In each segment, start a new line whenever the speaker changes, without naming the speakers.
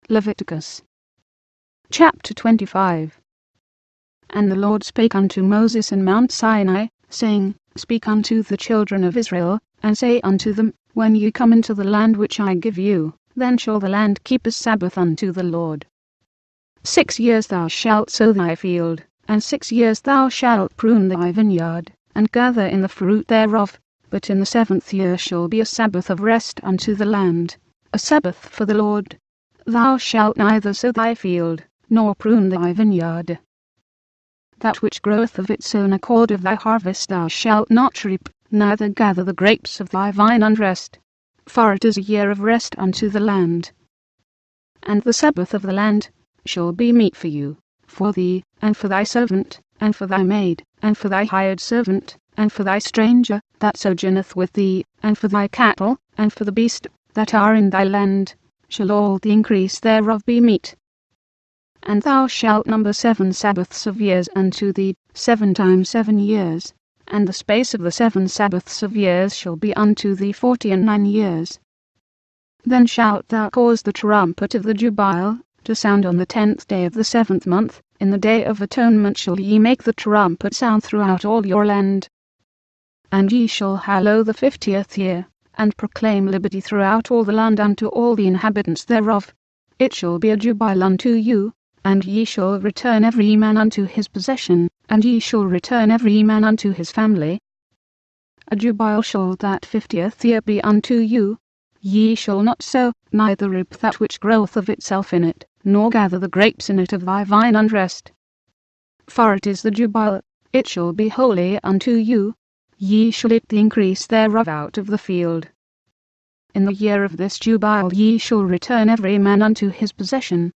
Leviticus chapter 25. And the Lord spake unto Moses in Mount Sinai, saying, Speak unto the children of Israel, and say unto them, When ye come into the land which I give you, then shall the land keep a Sabbath unto the Lord. 6 years thou shalt sow thy field, and 6 years thou shalt prune thy vineyard, and gather in the fruit thereof. But in the 7th year shall be a Sabbath of rest unto the land, a Sabbath for the Lord. Thou shalt neither sow thy field, nor prune thy vineyard. That which groweth of its own accord of thy harvest thou shalt not reap, neither gather the grapes of thy vine unrest. For it is a year of rest unto the land. And the Sabbath of the land shall be meat for you, for thee, and for thy servant, and for thy maid, and for thy hired servant, and for thy stranger that sojourneth with thee, and for thy cattle, and for the beasts that are in thy land, shall all the increase thereof be meat. And thou shalt number 7 Sabbaths of years unto thee, 7 times 7 years, and the space of the 7 Sabbaths of years shall be unto thee 49 years. Then shalt thou cause the trumpet of the Jubile to sound on the 10th day of the 7th month. In the day of atonement shall ye make the trumpet sound throughout all your land. And ye shall hallow the 50th year, and proclaim liberty throughout all the land unto all the inhabitants thereof. It shall be a jubile unto you, and ye shall return every man unto his possession, and ye shall return every man unto his family. A jubile shall that 50th year be unto you. Ye shall not sow, neither reap that which groweth of itself in it, nor gather the grapes in it of thy vine unrest. For it is the jubile, it shall be holy unto you. Ye shall eat the increase thereof out of the field. In the year of this jubile ye shall return every man unto his possession.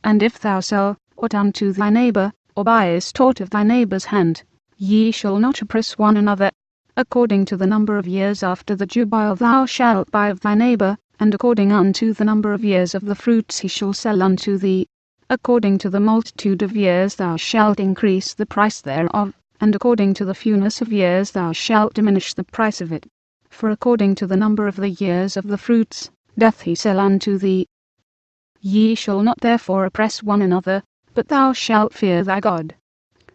And if thou sell aught unto thy neighbour, or buyest aught of thy neighbour's hand, ye shall not oppress one another. According to the number of years after the jubile thou shalt buy of thy neighbour, and according unto the number of years of the fruits he shall sell unto thee. According to the multitude of years thou shalt increase the price thereof, and according to the fewness of years thou shalt diminish the price of it. For according to the number of the years of the fruits doth he sell unto thee. Ye shall not therefore oppress one another, but thou shalt fear thy God.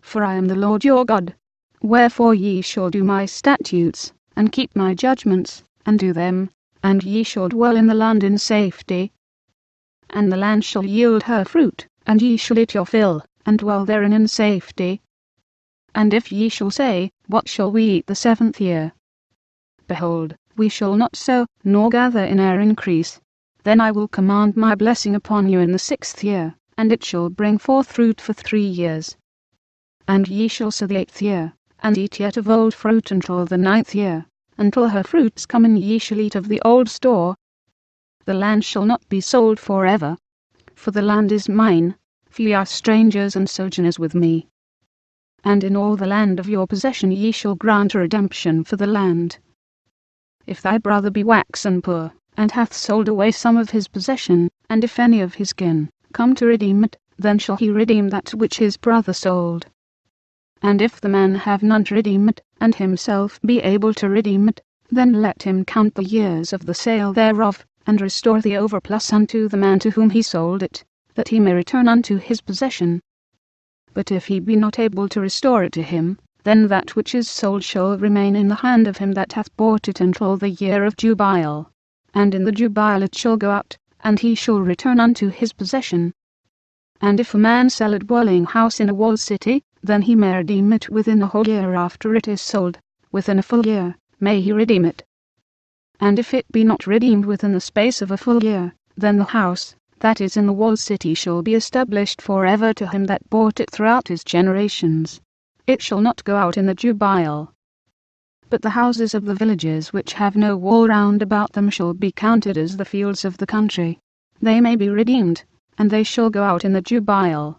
For I am the Lord your God. Wherefore ye shall do my statutes, and keep my judgments, and do them, and ye shall dwell in the land in safety. And the land shall yield her fruit, and ye shall eat your fill, and dwell therein in safety. And if ye shall say, What shall we eat the 7th year? Behold, we shall not sow, nor gather in our increase. Then I will command my blessing upon you in the 6th year, and it shall bring forth fruit for 3 years. And ye shall sow the 8th year, and eat yet of old fruit until the 9th year. Until her fruits come in ye shall eat of the old store. The land shall not be sold forever, for the land is mine, for ye are strangers and sojourners with me. And in all the land of your possession ye shall grant a redemption for the land. If thy brother be waxen poor, and hath sold away some of his possession, and if any of his kin come to redeem it, then shall he redeem that which his brother sold. And if the man have none to redeem it, and himself be able to redeem it, then let him count the years of the sale thereof, and restore the overplus unto the man to whom he sold it, that he may return unto his possession. But if he be not able to restore it to him, then that which is sold shall remain in the hand of him that hath bought it until the year of jubile. And in the jubile it shall go out, and he shall return unto his possession. And if a man sell a dwelling house in a walled city, then he may redeem it within the whole year after it is sold. Within a full year may he redeem it. And if it be not redeemed within the space of a full year, then the house that is in the walled city shall be established forever to him that bought it throughout his generations. It shall not go out in the jubile. But the houses of the villages which have no wall round about them shall be counted as the fields of the country. They may be redeemed, and they shall go out in the jubile.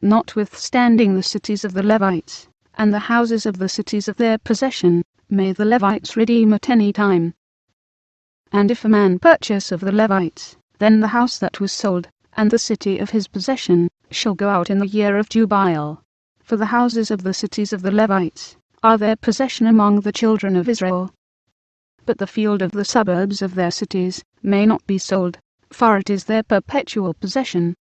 Notwithstanding the cities of the Levites, and the houses of the cities of their possession, may the Levites redeem at any time. And if a man purchase of the Levites, then the house that was sold, and the city of his possession, shall go out in the year of jubile. For the houses of the cities of the Levites are their possession among the children of Israel. But the field of the suburbs of their cities may not be sold, for it is their perpetual possession.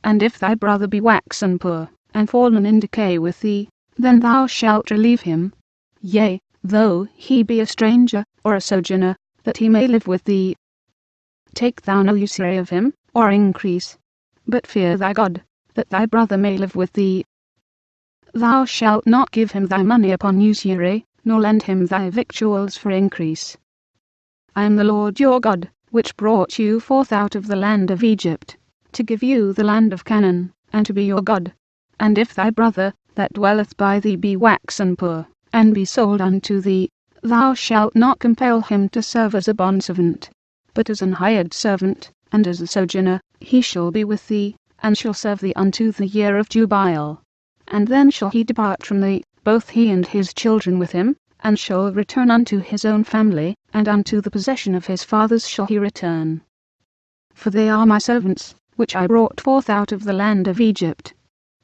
And if thy brother be waxen poor, and fallen in decay with thee, then thou shalt relieve him, yea, though he be a stranger, or a sojourner, that he may live with thee. Take thou no usury of him, or increase, but fear thy God, that thy brother may live with thee. Thou shalt not give him thy money upon usury, nor lend him thy victuals for increase. I am the Lord your God, which brought you forth out of the land of Egypt, to give you the land of Canaan, and to be your God. And if thy brother, that dwelleth by thee, be waxen poor, and be sold unto thee, thou shalt not compel him to serve as a bondservant, but as an hired servant, and as a sojourner, he shall be with thee, and shall serve thee unto the year of Jubile. And then shall he depart from thee, both he and his children with him, and shall return unto his own family, and unto the possession of his fathers shall he return. For they are my servants, which I brought forth out of the land of Egypt.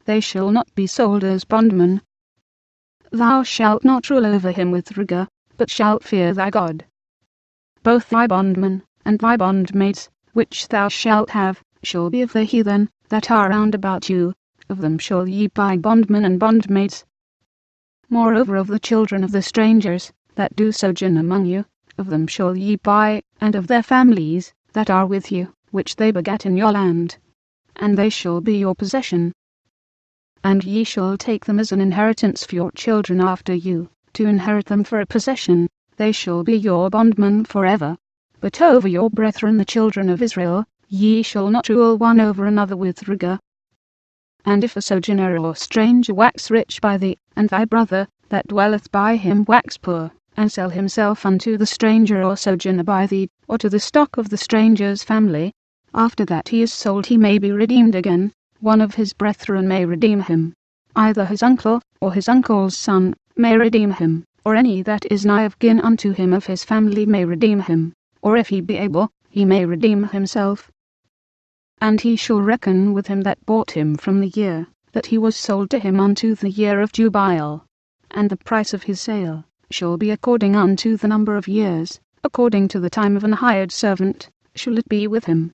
They shall not be sold as bondmen. Thou shalt not rule over him with rigour, but shalt fear thy God. Both thy bondmen, and thy bondmaids, which thou shalt have, shall be of the heathen, that are round about you, of them shall ye buy bondmen and bondmaids. Moreover of the children of the strangers, that do sojourn among you, of them shall ye buy, and of their families, that are with you, which they begat in your land. And they shall be your possession. And ye shall take them as an inheritance for your children after you, to inherit them for a possession. They shall be your bondmen forever. But over your brethren the children of Israel, ye shall not rule one over another with rigour. And if a sojourner or stranger wax rich by thee, and thy brother, that dwelleth by him, wax poor, and sell himself unto the stranger or sojourner by thee, or to the stock of the stranger's family, after that he is sold he may be redeemed again, one of his brethren may redeem him. Either his uncle, or his uncle's son, may redeem him, or any that is nigh of kin unto him of his family may redeem him, or if he be able, he may redeem himself. And he shall reckon with him that bought him from the year that he was sold to him unto the year of Jubile. And the price of his sale shall be according unto the number of years, according to the time of an hired servant, shall it be with him.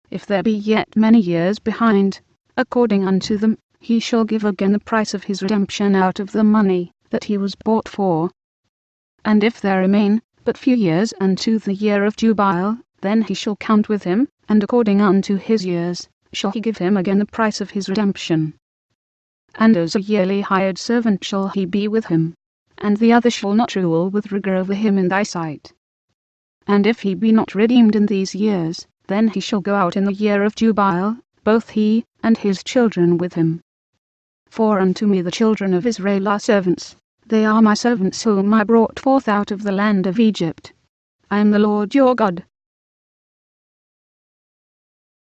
If there be yet many years behind, according unto them, he shall give again the price of his redemption out of the money that he was bought for. And if there remain but few years unto the year of Jubile, then he shall count with him, and according unto his years, shall he give him again the price of his redemption. And as a yearly hired servant shall he be with him, and the other shall not rule with rigour over him in thy sight. And if he be not redeemed in these years, then he shall go out in the year of Jubile, both he and his children with him. For unto me the children of Israel are servants, they are my servants whom I brought forth out of the land of Egypt. I am the Lord your God,